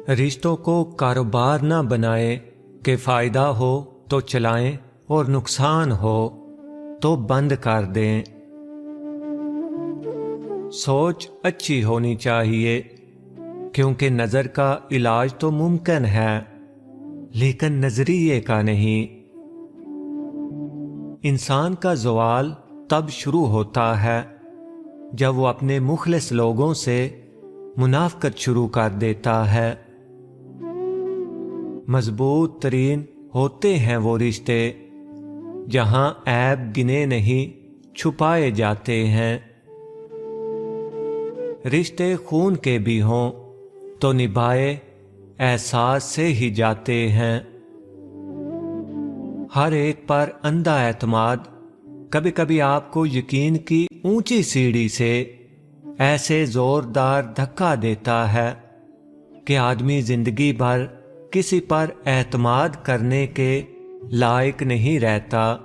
رشتوں کو کاروبار نہ بنائیں کہ فائدہ ہو تو چلائیں اور نقصان ہو تو بند کر دیں۔ سوچ اچھی ہونی چاہیے، کیونکہ نظر کا علاج تو ممکن ہے لیکن نظریے کا نہیں۔ انسان کا زوال تب شروع ہوتا ہے جب وہ اپنے مخلص لوگوں سے منافقت شروع کر دیتا ہے۔ مضبوط ترین ہوتے ہیں وہ رشتے جہاں عیب گنے نہیں چھپائے جاتے ہیں۔ رشتے خون کے بھی ہوں تو نبھائے احساس سے ہی جاتے ہیں۔ ہر ایک پر اندھا اعتماد کبھی کبھی آپ کو یقین کی اونچی سیڑھی سے ایسے زوردار دھکا دیتا ہے کہ آدمی زندگی بھر کسی پر اعتماد کرنے کے لائق نہیں رہتا۔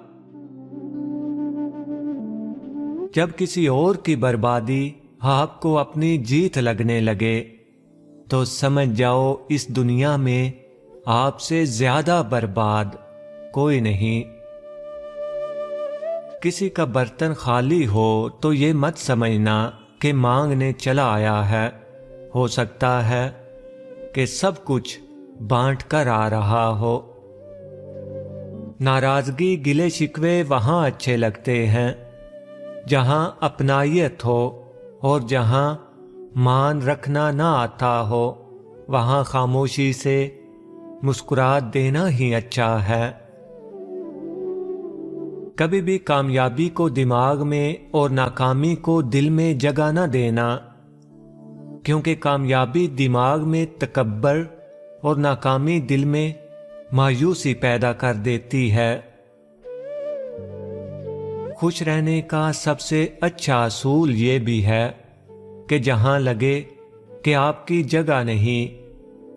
جب کسی اور کی بربادی آپ کو اپنی جیت لگنے لگے تو سمجھ جاؤ اس دنیا میں آپ سے زیادہ برباد کوئی نہیں۔ کسی کا برتن خالی ہو تو یہ مت سمجھنا کہ مانگنے چلا آیا ہے، ہو سکتا ہے کہ سب کچھ بانٹ کر آ رہا ہو۔ ناراضگی گلے شکوے وہاں اچھے لگتے ہیں جہاں اپنائیت ہو، اور جہاں مان رکھنا نہ آتا ہو وہاں خاموشی سے مسکرات دینا ہی اچھا ہے۔ کبھی بھی کامیابی کو دماغ میں اور ناکامی کو دل میں جگہ نہ دینا، کیونکہ کامیابی دماغ میں تکبر اور ناکامی دل میں مایوسی پیدا کر دیتی ہے۔ خوش رہنے کا سب سے اچھا اصول یہ بھی ہے کہ جہاں لگے کہ آپ کی جگہ نہیں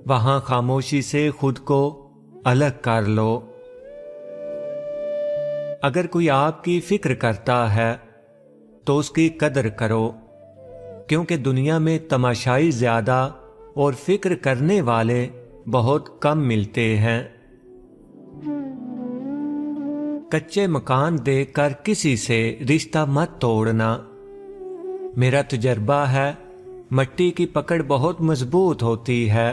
وہاں خاموشی سے خود کو الگ کر لو۔ اگر کوئی آپ کی فکر کرتا ہے تو اس کی قدر کرو، کیونکہ دنیا میں تماشائی زیادہ اور فکر کرنے والے بہت کم ملتے ہیں۔ کچے مکان دیکھ کر کسی سے رشتہ مت توڑنا۔ میرا تجربہ ہے مٹی کی پکڑ بہت مضبوط ہوتی ہے،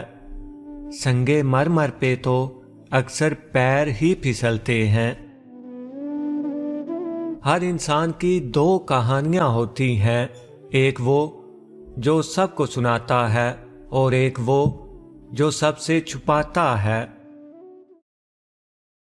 سنگے مرمر پہ تو اکثر پیر ہی پھسلتے ہیں۔ ہر انسان کی دو کہانیاں ہوتی ہیں، ایک وہ جو سب کو سناتا ہے اور ایک وہ جو سب سے چھپاتا ہے۔